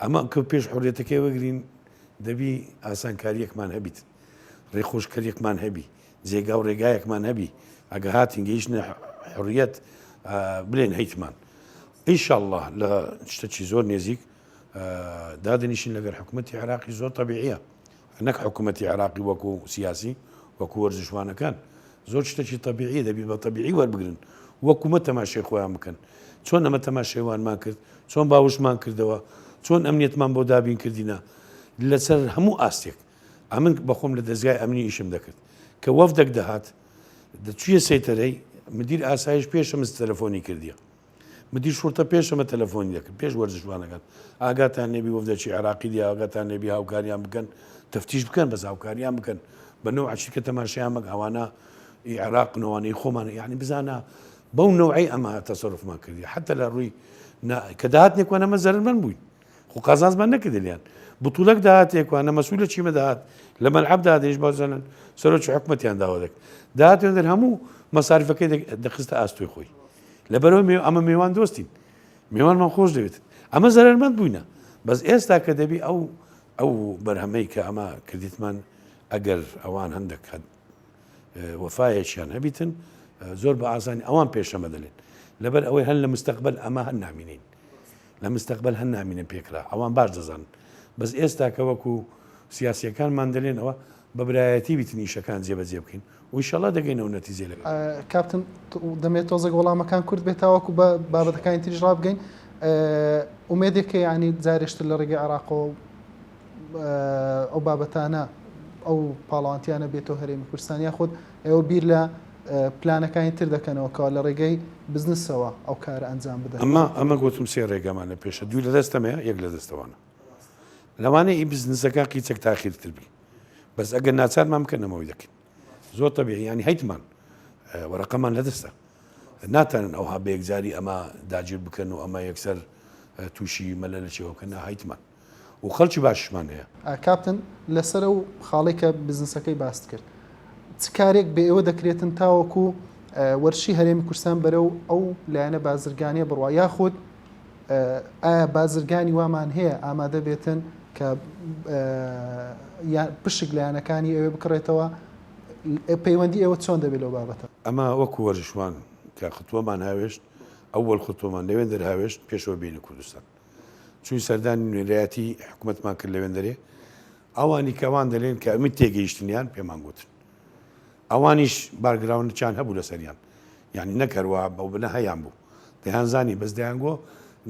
ئەمە کە پێش حڕیەتەکەی وەگرین دەبی ئاسانکاریەکمان هەبیت ڕێخۆشکاریەکمان هەبی جێگا و ڕێگایەکمان هەبی ئەگە هاتین گەیشتنە حڕیەت بڵێن هەیتمان ئینشاءڵڵا لە شتێکی زۆر نێزیک دادنیشین لەگەر حکوومەتی عێراقی زۆر تەبیعیە نەک حکوومەتی عێراقی وەکو سیاسی وەکو وەرزشوانەکان زۆر شتێکی تەبیعی دەبی بە تەبیعی وەربگرن وەکومە تەماشای خۆیان بکەن چۆن ئەمە تەماشایوانمان کرد چۆن باوشمان کردەوە چۆن ئەمنیەتمان بۆ دابین کردینە لەسەر هەموو ئاستێک ئەمن بەخۆم لە دەستگای ئەمنی ئیشم دەکرد کە وەفدەک دەهات دەچویە سەیتەرەی مدیر ئاسایش پێشەمە تەلەفۆنی کردیە مدیر شورتە پێشەمە تەلەفۆنی دەکرد پێش وەرزشوانەکان ئاگاتان نێبی وەفدەکی عێراقی دی ئاگاتان نێبی هاوکاریان بکەن تەفتیش بکەن بەس هاوکاریان بکەن بە نەوع عچیکە تەماشایان مەک ئەوانە عێراقنەوەی خۆمان یعنی بزانە بەو نەوعی ئەمە تەسەڕفمان کردی حتى لە ڕووی کە داهاتنێکوان ئەمە زەرمەند بووین خو قازانزمان نەکردلیان بتوولەک داهاتێکوانە مەسوولە چیمە داهات لە مەلعەب دادێش بازانن سەرۆکی حکومەتیان داوا دەکرد داهاتێن دەر هەموو مەساریفەکەی دەخستە ئاستۆی خۆی لەبەرەوە ئەمە میوان دۆستین میوانمان خۆش دەوێت ئەمە زەرمەند بووینە بەس ئێستا کە دەبی ئەو بەرهەمەی کە ئەمە کردیتمان ئەگەر ئەوان هەندێک وەفایەکیان هەبیتن زۆر بە ئاسانی ئەوان پێشەمە دەلێن لەبەر ئەوەی هەن لە مستەقبل ئەمە هەن نامینین لە مستەقبل هەن نامینە پێکرا ئەوان باش دەزانن بەس ئێستا کە وەکو سیاسیەکانمان دەلێنەوە بە برایەتی بیتن ئیشەکان جێبەجێ بکەین و ئینشەڵا دەگەینەوە نەتیجە لەگەڵ کاپتن دەمێت تۆزێک وەڵامەکان کورد بێتاوەکو بە بابەتەکانی تریژ ڕابگەین ئومێدێککە ینی جارێشتر لە ڕێگەی عێراقەوە ئەو بابەتانە ئەو پاڵەوانتیانە بێتەوە هەرێمی کوردستان یاخود ئێوە بیر لە پلانەکانی تر دەکەنەوەکەوە لە ڕێگەی بزنسەوە ئەو کارە ئەنجام بدەن ئەمە گوتم سێ ڕێگەمان لە پێشە دوی لە دەستەمەیە یەک لە دەستەوانە لەوانەیە ئی بزنسەکە قیچێک تاخیرتر بی بەس ئەگەر ناچارمان بکەنەوەی دەکەین زۆر تەبیعی ینی هەیتمان وەرەقەمان لەدەستە ناتوانن ئەوها بە یەکجاری ئەمە داگیر بکەن و ئەمە یەکسەر تووشی مەلە لە چێوەکەنا هەیتمان و خەڵکی باشمان هەیە کاپتن لەسەر و خاڵی کە بزنسەکەی باست کرد چ کارێک بە ئێوە دەکرێتن تاوەکو وەرشی هەرێمی کوردستان بەرەو ئەو لایەنە بازرگانیە بڕوا یاخود ئایا بازرگانی وامان هەیە ئامادە بێتن کە پشک لایەنەکانی ئەوێ بکڕێتەوە پەیوەندی ئێوە چۆن دەبێت لەو بابەتە ئەمە وەکو وەرزشوان کە خطوەمان هاوێشت ئەوەڵ خطوەمان لەوێن دەرهاوێشت پێشەوە بینە کوردستان چوی سەردانی نوێنەرایەتی حکوومەتمان کرد لەوێن دەرێ ئەوانی کەوان دەلێن کە ئەمی تێگەیشتنیان پێمان گوتن ئەوانیش بارگراونچان هەبوو لە سەریان یعنی نەکەروە بەو بنە هەیان بوو دەیانزانی بەس دەیانگۆ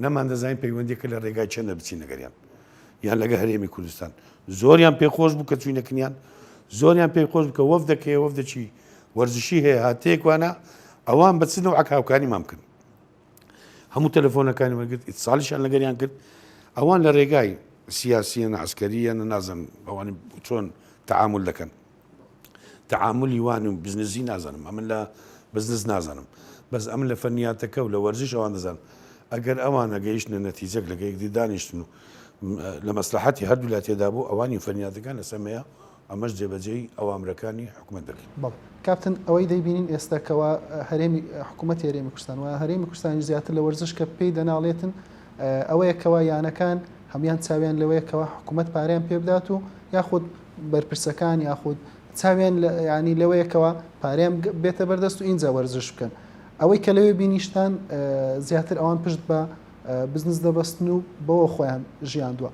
نەمان دەزانین پەیوەندیکە لە ڕێگای چەندە بچین نەگەریان یان لەگە هەرێمی کوردستان زۆریان پێخۆش بوو کە چوینەکنیان زۆریان پێخۆش بکە وەفدەکەی وەفدەچی وەرزشی هەیە هاتەیەکوانە ئەوان بەچنەوە عکاوکانی مام کرد هەموو تەلەفۆنەکانی وەرگرت ئیتصالیشان لەگەریان کرد ئەوان لە ڕێگای سیاسیە عسکەریە نازم ئەوان چۆن تەعامل دەکەن تعاملی وان و بزنسی نازانم ئەمن لە بزنس نازانم بەس ئەم لە فەرنیاتەکە و لە وەرزش ئەوان دەزانم ئەگەر ئەوانە گەیشتنە نەتیجەک لە گەیەکدی دانیشتن و لە مەسلحەتی هەردوو لا تێدا بوو ئەوانی فەرنیاتەکان لە سەمەیە ئەمەش جێبەجێی ئەوامرەکانی حکوومەت دەکەن کاپتن ئەوەی دەیبینین ئێستاکەوە هەرێمی حکوومەت هەرێمی کوردستان و هەرێمی کوردستانی زیاتر لە وەرزش کە پێی دەناڵێتن ئەوەیەکەوە یانەکان هەمویان چاویان لەوەیەکەوە حکوومەت پارەیان پێ بدات و یاخود بەرپرسەکان یاخود چاویان ینی لەوەیەکەوە پارەیان بێتە بەردەست و ئینجا وەرزش بکەن ئەوەی کە لەوێ بینیشتان زیاتر ئەوان پشت بە بزنس دەبەستن و بەوە خۆیان ژیاندووە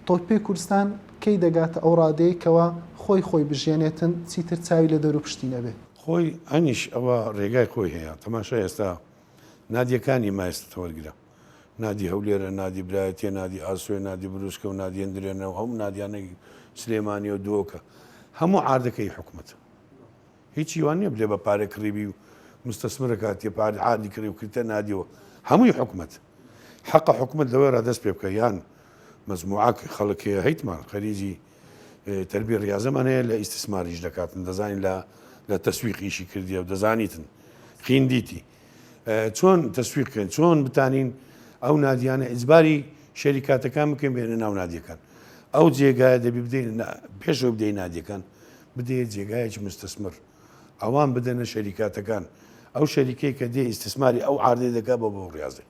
تۆپی کوردستان کەی دەگاتە ئەو ڕادەیەکەوە خۆی بژێنێتن چیتر چاوی لە دەرو پشتی نەبێ خۆی ئەنیش ئەوە ڕێگای خۆی هەیە تەماشای ئێستا نادیەکانی مایستە وەرگرە نادی هەولێرە نادی برایەتە نادی ئاسوێ نادی بروسکە و نادیێندرێنەوە هەموو نادیانەی سلێمانی و دۆکە هەموو عادەکەی حکوومەت هیچی وان نییە بلێ بە پارە کڕیبی و مستەسمرە کاتی پار عادی کڕی و کردە نادیەوە هەمووی حکوومەت حەقە حکوومەت لەوەی ڕادەست پێ بکە یان مەزموعاک خەڵکەیە هەیتمان خەریجی تەربی ڕاضەمان هەیە لە ئیستثماریش دەکاتن دەزانین لە تەسویقیشی کردیە و دەزانیتن خیندیتی چۆن تەسویقکەن چۆن بتانین ئەو نادیانە ئیجباری شەریکاتەکان بکەین بێنە ناو نادیەکان ئەو جێگایە دەبی بدەین پێشەوە بدەین نادیەکان بدەیت جێگایەکی مستەسمر ئەوان بدەنە شەریکاتەکان ئەو شەریکەی کە دێ ئیستثماری ئەو عاردەی دەکا بۆ ڕاضی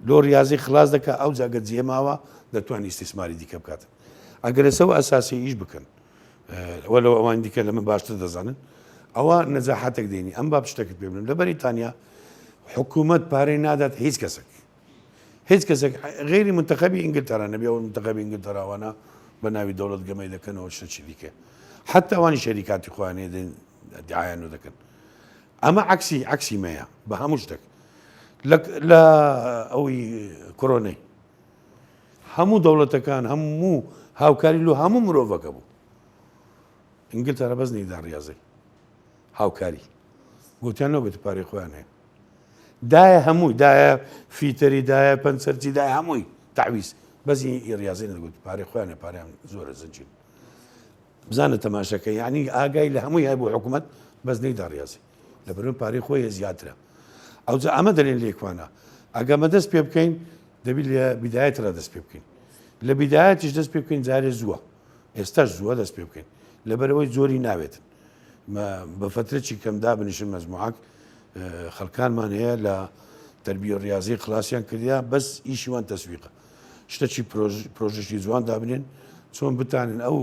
لۆ ریاضی خلاص دەکە ئەو جاگە جێماوە دەتوانانی ئیستثماری دیکە بکاتن ئەگەر لەسەوە ئەساسی ئیش بکەن وەلەوە ئەوان دیکە لە من باشتر دەزانن ئەوە نەجاحەتێک دێنی ئەم با شتێکت پێ بڵێم لە بەریتانیا حکوومەت پارەی نادات هیچ کەسێک غێری منتەخەبی ئینگلتەرا نەبێ ئەو منتەخەبی ئینگلتەراوانە بە ناوی دەوڵەت گەمەی دەکەنەوە شتێکی دیکە حتا ئەوانی شەریکاتی خۆیانێ دیعایان دەکەن ئەمە عکسی مەیە بە هەموو شتێک لە ئەوی کۆرۆنەی هەموو دەوڵەتەکان هەموو هاوکاری لە هەموو مرۆڤەکە بوو ئینگلتەرا بەس نەیدا ڕاضی هاوکاری گوتیان نەبێت پارەی خۆیان هەیە دایە هەمووی دایە فیتەری دایە پەنسەرجی دایە هەمووی تعویز بەزی ڕاضی نەگوت پارەی خۆیانە پاریان زۆرە زنجین بزانە تەماشەکە یعنی ئاگای لە هەمووی هەیە بۆ حکوومەت بەس نەیدا ڕاضی لەبەرەوەی پارەی خۆی زیاترە ئەوجا ئەمە دەڵێن لێکوانە ئەگەمە دەست پێ بکەین دەبی لە بیدایەترا دەست پێ بکەین لە بیدایەتیش دەست پێ بکەین جارێ زووە ئێستاش زووە دەست پێ بکەین لەبەرەوەی زۆری ناوێتن بە فترێکی کەمدا بنیشن مەزموعک خەڵکانمان هەیە لە تەربیە ڕاضی خلاصیان کردیا بەس ئیشیوان تەسویقە شتێکی پرۆژەشی جوان دابنێن چۆن بتانن ئەو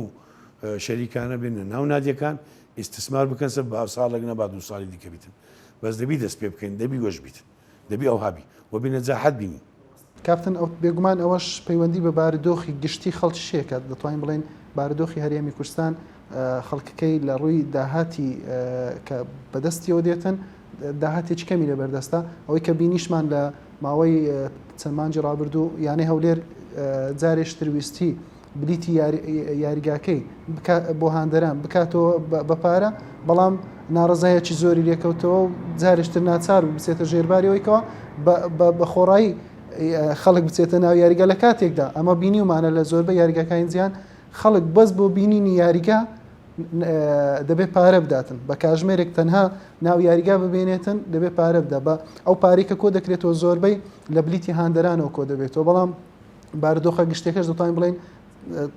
شەریکانە بێنە ناو نادیەکان ئیستثمار بکەن سەر بە ساڵێک نەبا دو ساڵی دیکە بیتن بەس دەبی دەست پێ بکەین دەبی وەش بیتن دەبی ئەو هابی و بینەجاحەت بینین کاپتن ئەو بێگومان ئەوەش پەیوەندی بە بارودۆخی گشتی خەڵکی شێکە دەتوانین بڵێن بارودۆخی هەرێمی کوردستان خەڵکەکەی لە ڕووی داهاتی کە بەدەستیەوە دێتن داهاتێکی کەمی لە بەردەستە ئەوەی کە بینیشمان لە ماوەی چەند مانجی ڕابردوو یانەی هەولێر جارێشتر ویستی بلیتی یاریگاکەی بۆ هاندەران بکاتەوە بە پارە بەڵام ناڕزایەکی زۆری لێکەوتەوە و جارێشتر ناچار و بچێتە ژێرباریەوەیکەوە بە خۆڕایی خەڵک بچێتە ناو یاریگە لە کاتێکدا ئەمە بینی ومانە لە زۆربەی یاریگەکانی جیان خەڵک بەس بۆ بینینی یاریگا دەبێت پارە بداتن بە کاژمێرێک تەنها ناو یاریگا ببێنێتن دەبێت پارە بدا بە ئەو پارێکە کۆ دەکرێتەوە زۆربەی لە بلیتی هاندەرانەوە کۆ دەبێتەوە بەڵام بارودۆخە گشتێکەش دەتوانین بڵێن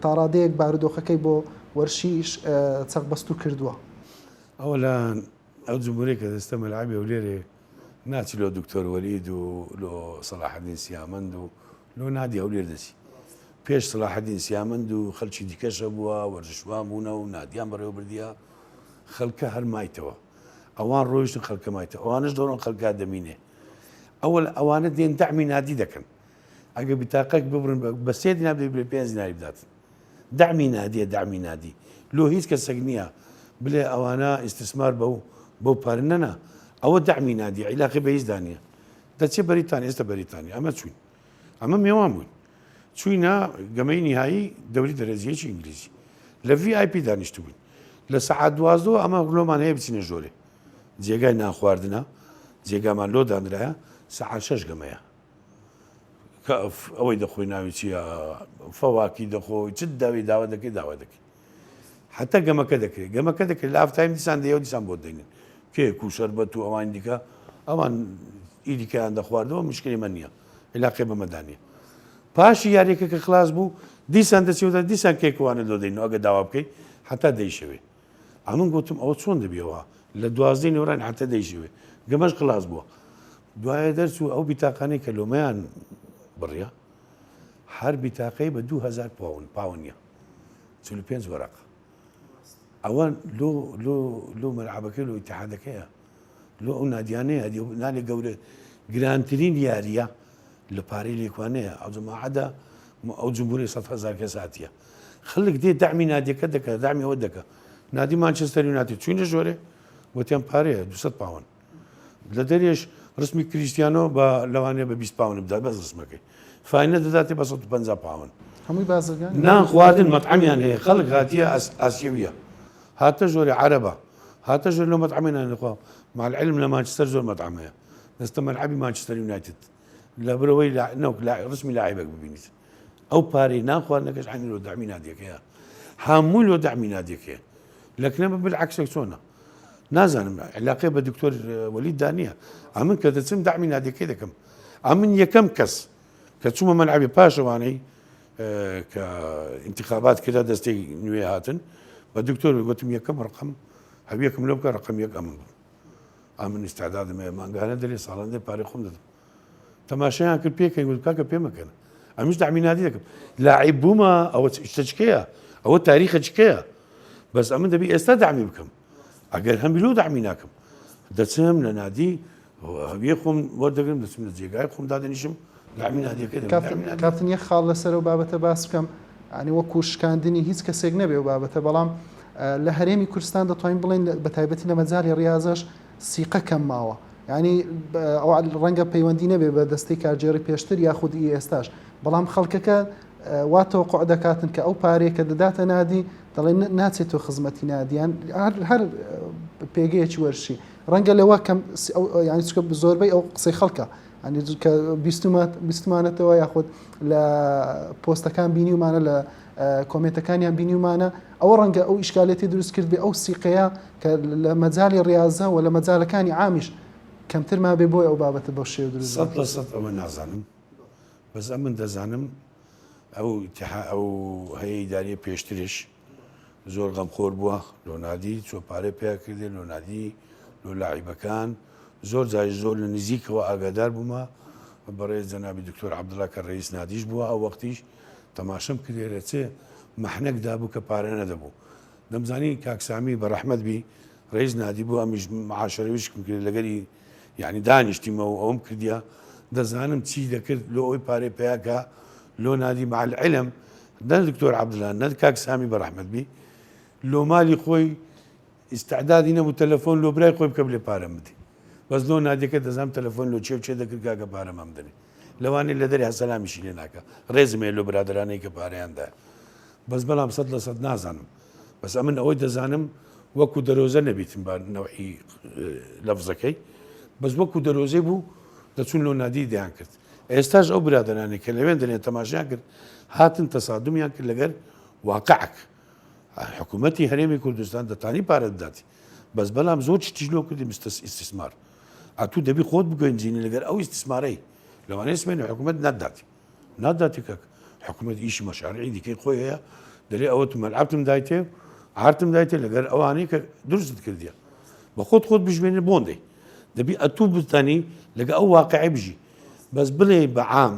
تاڕادەیەک بارودۆخەکەی بۆ وەرشیش چەق بەستو کردووە ئەوەلان ئەو جمهورێکە دەستە مەلعبی و لێرێ ناچی لۆ دکتۆر وەلید و لۆ سەلاحەدین سیامەند و لۆ نادی هەولێر دەچی پێش سەلاحەدین سیامەند و خەڵکی دیکەشە بووە وەرزشوان بوونە و نادیان بەڕێوە بردیە خەڵکە هەر مایتەوە ئەوان ڕۆیشتن خەڵکە مایتەوە ئەوانش دەڕۆن خەڵکا دەمینێ ئەوە ئەوانە دێن دەعمی نادی دەکەن ئەگە بتاقەک ببرن بە سێ دینار بێ 5 دیناری بداتن دەعمی نادیە دەعمی نادی لۆ هیچ کەسێک نییە بڵێ ئەوانە ئیستثمار بەو پارە نەنا ئەوە دەعمی نادی عیلاقی بە هیچ دانیە دەچێ بەریتانیا ئێستا بەریتانیا ئەمە چوین ئەمە میێوان بووین چوینە گەمەی نهایی دەوری دەرەجیەکی ئینگلیزی لە VIP دانیشت بووین لە سەعات 12 ئەمە گڵۆمان هەیە بچینە ژۆرێ جێگای ناخواردنە جێگامان لۆ دانرایە سەعات 6 گەمەیە ئەوەی دەخۆی ناوی چیە فەواکی دەخۆی چ داوی داوا دەکەی حتا گەمەکە دەکرێت لە ئافتایم دیسان دەیە و دیسان بۆ دەینن کێک و شەربەت و ئەوان دیکە ئەوان ئیدیکەیان دەخواردەوە مشکلی من نییە علاقێ بەمەدانە پاشی یاریەکە کە خلاص بوو دیسان دەچێتە دیسان کێکوانە لۆ دەین ئەگە داوا بکەیت حتا دەیشەوێ ئەمن گوتم ئەوە چۆن دەبیەوە لە 12 نێوران حتا دەیشەوێ گەمەش خلاص بووە دوایە دەرچوو ئەو بیتاقانەی کە لۆمەیان بڕیا هەر بیتاقەی بە 2000 پاونە 45 وەرەق ئەوە لۆ مەلعەبەکەی لۆ ئیتیحادەکەیە لۆ ئەو نادیانەیە نالێ گەورە گرانترین یاریە لە پارەی لێکوانەیە ئەو جەماعەدا ئەو جمهوری 100,000 کەس هاتیە خەڵک دێ دەعمی نادیەکە دەکە دەعمی ئەوە دەکە نادی مانچستەر یونایتد چوینە ژۆرێ وتیان پارەیە 200 پاون لە دەریێش ڕسمی کریستیانۆ بە لەوانەیە بە 20 پاون بدات بەس ڕسمەکەی فاینە دەداتێ بە 150 پاون هەمووی بازرگان نان خواردن مەطعەمیان هەیە خەڵک هاتیە ئاسیویە هاتە ژۆری عەرەبە هاتە ژۆر لە مەطعەمیان نەخوا مع العلم لە مانچستەر زۆر مەطعەمەیە دەستە مەلعەبی مانچستەر یونایتد لە برەوەی ڕسمی لاعیبێک ببینیت ئەو پارەی نان خواردنەکەش عینی لۆ دەعمی نادیەکەیە هەمووی لۆ دەعمی نادیەکەیە لەکنەمە بالعەکسێک چۆنە نازانم علاقەی بە دکتۆر وەلید دانیە ئەمن کە دەچم دەعمی نادیەکەی دەکەم ئەمن یەکەم کەس کە چوومە مەلعبی پاشەوانەی کە انتخابات کرا دەستی نوێ هاتن بە دکتۆر گوتم یەکەم ڕقم هەویەکم لەو بکە ڕقم یەک ئەمن بوو ئەمن ئستعدادم مانگانە دەرێ ساڵندێ پارەی خۆم دەدەم تەماشایان کرد پێکەی گوت کاکە پێمەکەن ئەمیش داعمینادی دەکەم لاعیب بوومە ئەوە شتە چکەیە ئەوە تاریخە چکەیە بەس ئەمن دەبی ئێستا دامی بکەم ئەگەر هەمبیلو دامی ناکەم دەچم لە نادی هەویە خۆم وەردەگرم دەچم لە جێگای خۆم دادەنیشم کاپتن یەک خاڵ لەسەر و بابەتە باس بکەم ینی وەکو شکاندنی هیچ کەسێک نەبێ و بابەتە بەڵام لە هەرێمی کوردستان دەتوانین بڵێن بە تایبەتی لە مەجای ڕاضەش سیقە کەم ماوە ینی ئەو ڕەنگە پەیوەندی نەبێ بە دەستەی کارژێری پێشتر یاخودی ئێستاش بەڵام خەڵکەکە واتەوە قۆ دەکاتن کە ئەو پارەیە کە دەداتە نادی دەڵێن ناچێتەوە خزمەتی نادیان هەر پێگەیەکی وەرشی ڕەنگە لەوە کەم ینی چکە زۆربەی ئەو قسەی خەڵکە کە بیستمانەتەوە یاخود لە پۆستەکان بینیومانە لە کۆمنتەکانیان بینیومانە ئەوە ڕەنگە ئەو ئیشکالێتی دروست کرد بێ ئەو سیقەیە کە لە مەجای ڕاضە و لە مەجالەکانی عامیش کەمتر ما بێ بۆی ئەو بابەتە بەو شێو دروست ئەوە نازانم بەس من دەزانم ئەو هەیە ئیداریە پێشترش زۆر غەمخۆر بووە لۆنادی چۆ پارەی پێ کردێ لۆنادی لۆ لاعیبەکان زۆر جای زۆر لە نزیکەوە ئاگادار بوومە بەڕێز جەنابی دکتۆر عەبدوڵڵا کە ڕئیس نادیش بووە ئەو وەختیش تەماشەم کردێرە چێ مەحنەکدا بوو کە پارە نەدەبوو دەمزانی کاکسامی بە ڕەحمەت بی ڕئیس نادی بوو ئەمیش معاشەرەویشکم کرد لەگەری یعنی دانیشتیمەوە ئەوم کردیا دەزانم چی دەکرد لۆ ئەوی پارەی پێیاکە لۆ نادی مع العلم نە دکتۆر عەبدوڵڵا نە کاکسامی بە ڕەحمەت بی لۆ مالی خۆی ئیستعدادی نەبوو تەلەفۆن لۆ برای خۆی بکە بلێ پارەم بدی بەس لۆ نادیەکە دەزانم تەلەفۆن لۆ چێ دەکرد کاکە پارەم ئەم دەنێ لەوانەیە لە دەری هەسەلامیشی لێ ناکە ڕێزمێ لۆ برادرانەی کە پارەیاندا بەس بەڵام 100% نازانم بەس ئەمن ئەوەی دەزانم وەکو دەرۆزە نەبیتم بە نەوعی لەفزەکەی بەس وەکو دەرۆزەی بوو دەچون لۆ نادی دەیان کرد ئێستاش ئەو برادرانێک کە لەوێن دەنێن تەماشایان کرد هاتن تەسادمیان کرد لەگەر واقعک حکوومەتی هەرێمی کوردستان دەتانی پارە بداتی بەس بەڵام زۆر شتیش لۆ کردی ئیستیسمار ئەتوو دەبی خۆت بگەنجینی لەگەر ئەو ئیستیسمارەی لەوانەیە سمێنێ حکوومەت ناداتی کەک حکوومەت ئیشی مەشارعی دیکەی خۆی هەیە دەرێ ئەوە تو مەلعبتم دایتێ عارتم دایتێ لەگەر ئەوانەی کە درست کردیە بە خۆت بژمێنێ بۆندەی دەبی ئەتوو بتانی لەگە ئەو واقعی بژی بەس بڵێ بە عام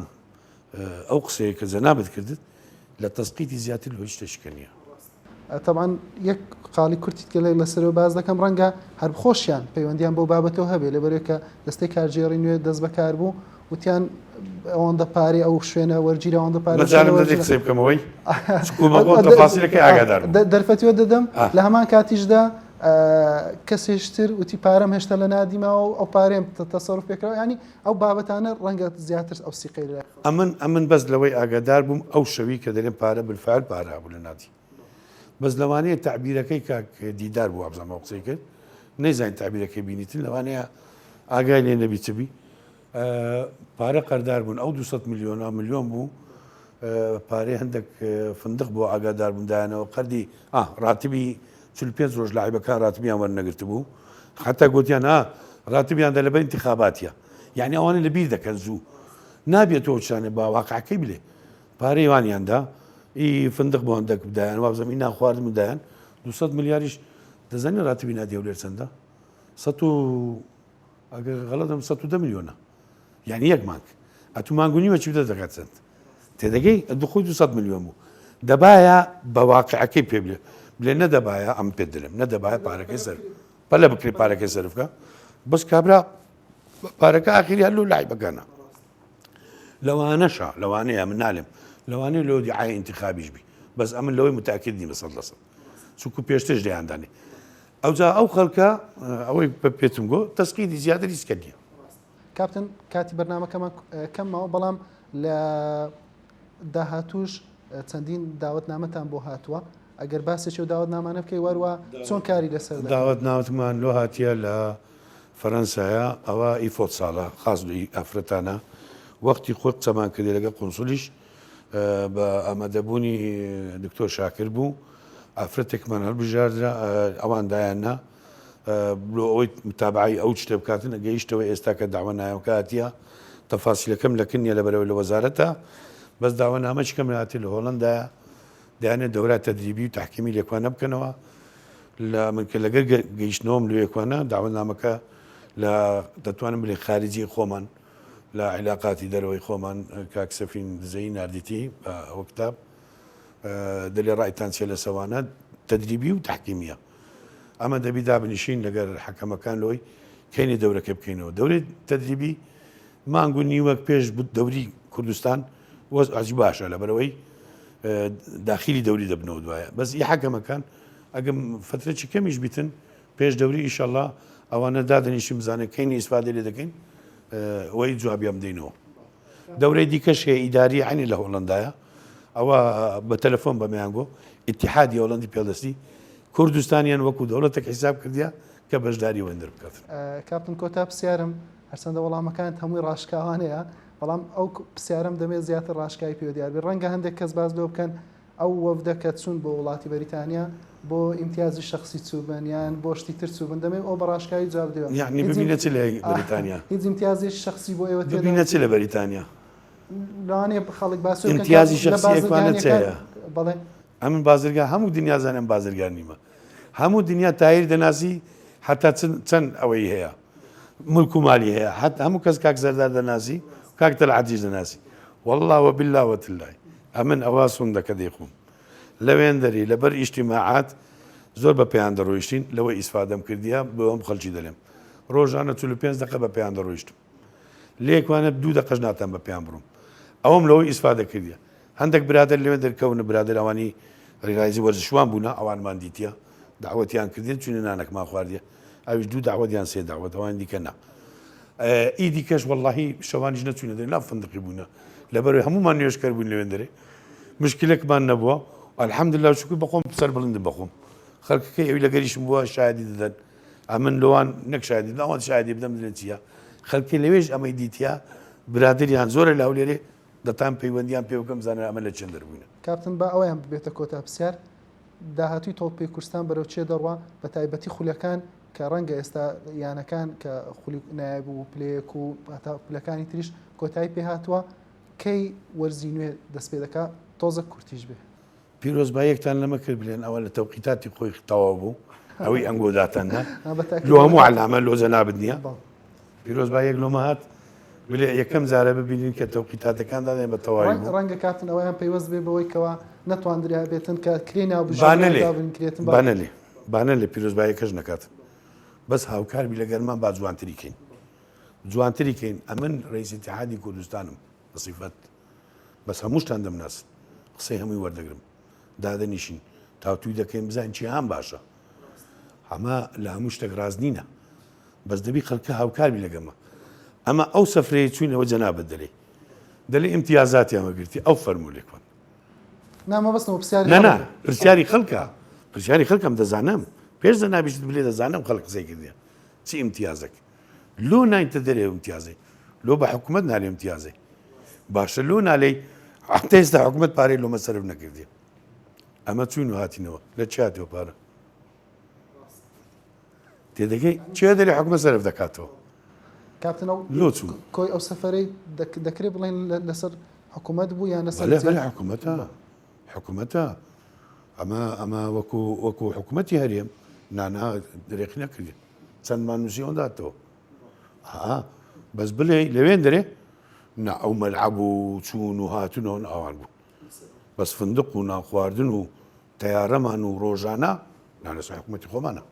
ئەو قسەیە کە جەنابەت کردت لە تەسقیتی زیاتر لە هیچ شتێکە نییە طبعا یەک قاڵی کورتیت کە لەسەرەوە باز دەکەم ڕەنگە هەر خۆشیان پەیوەندیان بۆ بابەتەوە هەبێ لەبەرێ کە دەستەی کارژێڕی نوێ دەست بەکار بوو وتیان ئەوەندە پارێ ئەو شوێنە وەرگیرە ئەوەندە پارێ قسەی بکەمەوەی تەفاسیلەکەی ئاگادار دەرفەتیوە دەدەم لە هەمان کاتیشدا کەسێشتر وتی پارەم هێشتا لە نادیماوە ئەو پارێم تەسەڕف پێکراوە ینی ئەو بابەتانە ڕەنگە زیاتر ئەو سیقەی لە ئەمن بەس لەوەی ئاگادار بووم ئەو شەوی کە دەرێن پارە بالفعل پارە بوو لە نادی بەس لەوانەیە تعبیرەکەی کاک دیدار بوو ئەبزانەوە قسەی کرد نەیزانین تعبیرەکەی بینیتن لەوانەیە ئاگای لێ نەبی چبی پارە قەردار بوون ئەو 200 میلیۆن بوو پارەی هەندێک فندق بۆ ئاگادار بووندایانەوە قەردی ڕاتبی 45 ڕۆژ لاعیبەکان ڕاتبیان وەرنەگرت بوو حتا گوتیان ڕاتبیاندا لەبەر انتخاباتیە یعنی ئەوانە لەبیر دەکەن زوو نابێتەوە چانێ با واقعەکەی بلێ پارەی وانیاندا فندق بۆ هەندێک بدایان وابزەم ئینا خواردم بدایان 200 میلیاریش دەزانێت ڕاتبی نادیە لێر چەندە 110 میلیۆنە یعنی یەک مانگ ئەتوو مانگونیوە چی بدە دەکات چەند تێدەگەی دخۆی 200 میلیۆن بوو دەبایە بە واقعەکەی پێ بلێ بلێ نەدەبایە ئەم پێ دەڵێم نەدەبایە پارەکەی سەر پەلە بکرێ پارەکەی سەرفکە بەس کابرا پارەکە ئاخری هەلو لاعیبەکانە لەوانەشە لەوانەیە من نالێم لەوانەیە لەوە دیعای انتخابیش بی بەس ئەمن لەوەی متاکد نیم 100% چونکو پێشترش دەیاندانی ئەوجا ئەو خەڵکە ئەوەی پێتم گۆ تەسقیدی زیاتر هیچ کردیە کاپتن کاتی بەرنامەکەمان کەمماوە بەڵام لە داهاتوش چەندین داوەتنامەتان بۆ هاتووە ئەگەر باسێکی و داوەتنامانە بکەی وەروە چۆن کاری لەسەر داوەتنامەتمان لۆ هاتیە لە فەرەنسایە ئەوە ئیفۆت ساڵە خاص ئەفرەتانە وەختی خۆت قسەمان کردی لەگە قۆنسولیش بە ئامادەبوونی دکتۆر شاکر بوو ئافرەتێکمان هەڵبژاردرا ئەوان دایاننا بۆ ئەوەی متابعی ئەو شتە بکاتن گەیشتەوە ئێستا کە داوا نایەوە کاتیە تەفاسیلەکەم لە کنیە لە بەرەوە لە وەزارەتە بەس داوانامەشکەم هاتی لە هۆڵندایە دەیانێت دەورات تەدریبی و تحکیمی لێکوانە بکەنەوە لە منکە لەگەر گەیشتنەوەم لێکوانە داوانامەکە لە دەتوانم بڵێ خارجی خۆمان لە عیلاقاتی دەرەوەی خۆمان کاکسەفین دزەی نردیتی ئەوە کتاب دەلێ ڕایتان چێ لە سەوانە تەدریبی و تحکیمیە ئەمە دەبی دابنیشین لەگەر حەکەمەکان لۆی کەینی دەورەکە بکەینەوە دەورێت تەدریبی مانگ و نیوەک پێش دەوری کوردستان وەز ئاجی باشە لە بەرەوەی داخلی دەوری دەبنەوە دوایە بەس ئی حەکەمەکان ئەگەم فترەی کەمیش بیتن پێش دەوری ئیشەڵڵا ئەوانە دادنیشی بزانێت کەینی ئیسفادە لێ دەکەین وەی جوابیان بدەینەوە دەورەی دیکەش هەیە ئیداری عینی لە هۆڵندایە ئەوە بە تەلەفۆن بەمیانگۆ ئیتیحادی هۆڵندی پێدەستی کوردستانیان وەکو دەوڵەتێک حیساب کردیا کە بەشداری وەندر بکات کاپتن کۆتا پرسیارم هەرچەندە وەڵامەکانت هەمووی ڕاشکاوانەیە بەڵام ئەو پرسیارم دەمێت زیاتر ڕاشکایی پێ دیار ڕەنگە هەندێک کەس باز لێ بکەن ئەو وەفدە کە چوون بۆ وڵاتی بەریتانیا بۆ ئیمتیازی شخصی چوبن یان بۆ شتی تر چوبن دەمێت ئەو بەڕاشکایی جواب دێ یعنی ببینە چ لە بەریتانیا هیچ ئیمتیازی شخصی بۆ ئێوە ببینە چ لە بەریتانیا لەوانەیە خەڵک باس ئیمتیازی شخصیەکوانە چەیە بەڵێ ئەمن بازرگا هەموو دنیا زانم بازرگار نیمە هەموو دنیا تایر دەناسی حتا چەند ئەوەی هەیە ملک و مالی هەیە حتا هەموو کەس کاک زەردار دەناسی کاک تەلعەتیش دەناسی والله وبالله وتالله ئەمن ئەوا سوندەکە دەیخوم لەوێن دەری لەبەر ئیجتیماعات زۆر بە پێیان دەڕۆیشتین لەوەی ئیسفادەم کردیا بۆ ئەم خەڵکی دەڵێم ڕۆژانە 45 دقە بە پێیان دەڕۆیشتم لێکوانە 2 دقەش ناتان بە پێیان بڕۆم ئەوم لەوەی ئیسفادە کردیا هەندێک برادر لەوێن دەرکەونە برادر ئەوانی ڕێگایزی وەرزشوان بوونا ئەوانمان دیتە داوەتیان کردێت چونە نانەکمان خواردیە ئەوش 2 داوەتیان سێ داوەت ئەوان دیکە نا ئیدی کەش واللهی شەوانیش نەچوونە دەری لا فندقی بوونە لەبەر هەمومان نوێشکەر بوون لەوێن دەرێ مشکلێکمان نەبووە الحەمدلله شکر بەخۆم سەر بڵندم بەخۆم خەڵکەکەی ئەوی لەگەریشم بووە شایدی دەدەن ئەمن لەوان نەک شایدی ئەوان شایدی بدەم دێت چیە خەڵکی لەوێژ ئەمەی دیتیا برادریان زۆرە لاولێرێ دەتان پەیوەندیان پێ بکەم زانە ئەمە لە چەند دەربوونە کاپتن با ئەویان ببێتە کۆتا پرسیار داهاتووی تۆڵپی کوردستان بەرەو چێ دەڕوا بە تایبەتی خولەکان کە ڕەنگە ئێستا یانەکان کە خولی نایب و پلەیەک و پلەکانی تریش کۆتایی پێ هاتووە کەی وەرزی نوێ دەست پێ دەکات تۆزە کورتیش بێ پیرۆز با یەکتان لەمە کرد بلێن ئەوە لە تەوقیتاتی خۆی تەواو بوو ئەوەی ئەنگۆداتاندا لۆ هەموو علامە لۆزە نابد نییە پیرۆز با یەک لۆمە هات بلێ یەکەم زارە ببینین کە تەوقیتاتەکان دادێن بە تەواوی ڕەنگە کاتن ئەویان پەیوەست بێ بەوەی کەەوە نەتواندریا بێتن کە کرێناو بانە لێ پیرۆز با یەکەش نکات بەس هاوکاربی لەگەرمان با جوانتری کەین جوانتری کەین ئەمن ڕئیس ئیتیحادی کوردستانم بە سیفەت بەس هەمووشتان دەمناسن قسەی هەمووی وەردەگرم دادەنیشین تاوتوی دەکەین بزانین چی هەم باشە ئەمە لە هەموو شتێک ڕاز نینە بەس دەبی خەڵکە هاوکاربی لەگەمە ئەمە ئەو سەفرەیە چوینەوە جەنابەت دەلێ ئیمتیازاتی ئەمەگرتی ئەو فەرموولێکوان نامە بەستەوە پرسیاری نەنا پرسیاری خەڵکە پرسیاری خەڵکەم دەزانم پێش دەنابیشت بلێ دەزانم خەڵک قسەی کردیە چی ئیمتیازێک لۆ ناینتە دەرێ ئیمتیازەی لۆ بە حکوومەت نالێ ئیمتیازەی باشە لۆ نالەی حتا ئێستا حکوومەت پارەی لۆ مەسەرف نەکردی ئەمە چوین و هاتینەوە لە چاتەوە پارە تێدەگەی چێ دەری حکوومەت سەرف دەکاتەوە کاپتنەوە لۆ چوو کۆی ئەو سەفەرەی دەکرێت بڵێن لەسەر حکوومەت بوو یان لەسەر حکوومەتە ئەمە وەکو حکوومەتی هەرێم نانا درێقی نەکردێت چەندمان نووسیۆنداتەوە بەس بڵێ لەوێن دەرێ نا ئەو مەلعەب و چوون و هاتوونەوە ئەوان بوو بەس فندق و ناخواردن و تەیارەمان و ڕۆژانە نانەسە حکوومەتی خۆمانە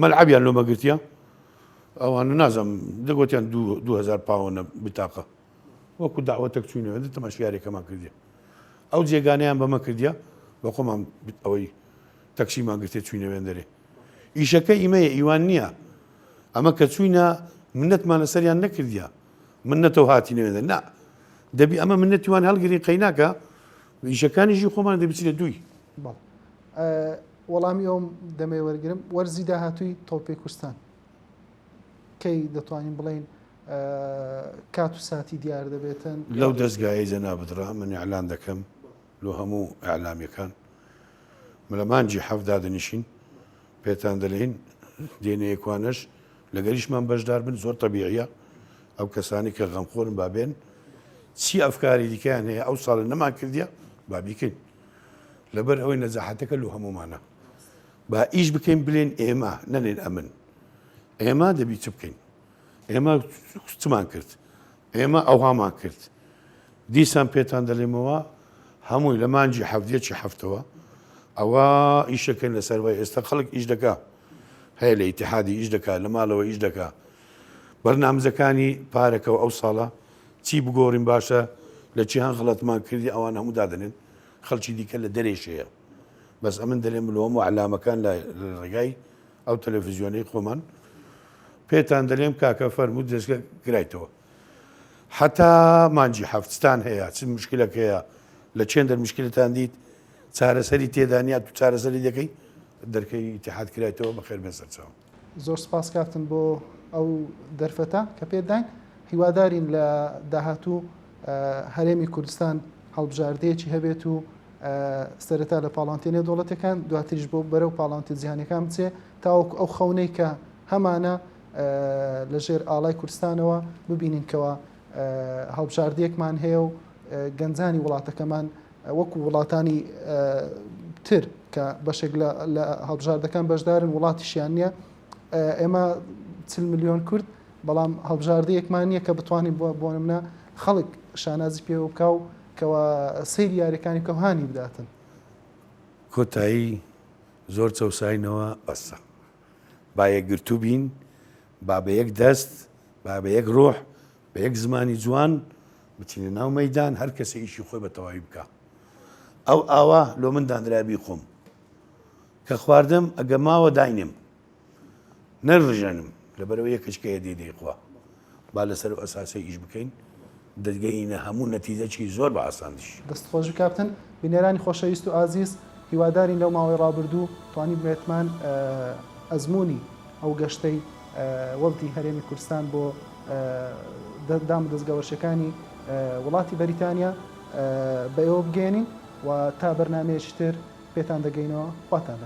مەلعەبیان لۆ مەگرتیە ئەوانە نازەم دەگوتیان 2000 پاوەنە بتاقە وەکو داوەتێک چوینەوە تەماشیارێکەمان کردی ئەو جێگانیان بەمە کردیا بە خۆمان ئەوەی تەکسیمان گرتێ چوینەوێن دەرێ ئیشەکە ئیمەیە ئیوان نییە ئەمە کە چوینە منەتمانە سەریان نەکردیا منەتەوە هاتینەوێن نا دەبی ئەمە منەتیوان هەڵگیری قەیناکە ئیشەکانیژی خۆمان دەبچی لە دووی وەڵامی ئەوم دەمێ وەرگرم وەرزی داهاتووی تۆڵپی کوردستان کەی دەتوانین بڵین کات و ساتی دیار دەبێتن لەو دەستگای جەنابەتڕا من ئیعلان دەکەم لۆ هەموو ئیعلامیەکان لە مانجی حەفدا دەنیشین پێتان دەڵێن دێنەیەکوانش لەگەریشمان بەشدار بن زۆر تەبیعیە ئەو کەسانی کە غەمخۆرن بابێن چی ئەفکاری دیکەیان هەیە ئەو ساڵە نەمان کردیە بابیکەین لەبەر ئەوەی نەزاحەتەکە لە هەمومانە با ئیش بکەین بلێن ئێمە نەنێن ئەمن ئێمە دەبی چ بکەین ئێمە چمان کرد ئێمە ئەوهامان کرد دیسان پێتان دەڵێمەوە هەمووی لە مانجی هەفتەیەکی هەفتەوە ئەوە ئیشەکەن لەسەروای ئێستا خەڵک ئیش دەکا هەیە لە ئیتیحادی ئیش دەکا لە ماڵەوە ئیش دەکا بەرنامزەکانی پارەکەەوە ئەو ساڵە چی بگۆڕین باشە لە چی هەن غڵەتمان کردی ئەوان هەموو دادنێن خەڵکی دیکە لە دەرێشەیە بەس ئەمن دەڵێم لەوەم و علامەکان لە ڕێگای ئەو تەلەڤیزیۆنەی خۆمان پێتان دەڵێم کاکە فەرموو دەستگە گرایتەوە حتا مانجی هەفتستان هەیە چ مشکلەکە هەیە لە چێن دەرمشکلتان دیت چارەسەری تێدانیات و چارەسەری دەکەی دەرکەی ئیتیحاد کرایتەوە بەخێر بێن سەرچاو زۆر سپاس کافتن بۆ ئەو دەرفەتە کە پێداین هیوادارین لە داهاتوو هەرێمی کوردستان هەڵبژاردەیەکی هەبێت و سەرەتا لە پاڵانتێنێ دەوڵەتەکان دواتریش بۆ بەرەو پاڵانتی جیهانیەکان بچێ تاوەکو ئەو خەونەی کە هەمانە لە ژێر ئاڵای کوردستانەوە ببینینکەوە هەڵبژاردەیەکمان هەیە و گەنجانی وڵاتەکەمان وەکو وڵاتانی تر کە بەشێک لە هەڵبژاردەکان بەشدارن وڵاتیشیان نییە ئێمە 40 ملیۆن کورد بەڵام هەڵبژاردەیەکمان نییە کە بتوانین بۆ نمونە خەڵک شانازی پێوە بکە و کەەوە سەیری یاریەکانی کەوهانی بداتن کۆتایی زۆر چەساینەوە بەسە با یەکگرتوو بین با بە یەک دەست با بە یەک ڕۆح بە یەک زمانی جوان بچینە ناو مەیدان هەر کەسە ئیشی خۆی بە تەواوی بکە ئەو ئاوا لۆ من دانرابی خۆم کە خواردم ئەگە ماوە داینم نەڕژەنم لەبەرەوە یەکەچکەیە دێدەیخوا با لەسەر ئەساسی ئیش بکەین دەستگەینە هەموو نەتیجەکی زۆر بە ئاساندیش دەستخۆش کاپتن بینێرانی خۆشەویست و ئازیز هیوادارین لەو ماوەی ڕابردوو توانی بێتمان ئەزمموی ئەو گەشتەی وەفدی هەرێمی کوردستان بۆ دام دەستگەوەشەکانی وڵاتی بەریتانیا بە ئێوە بگەێنین و تا بەرنامەیەکی تر پێتان دەگەینەوە خواتان.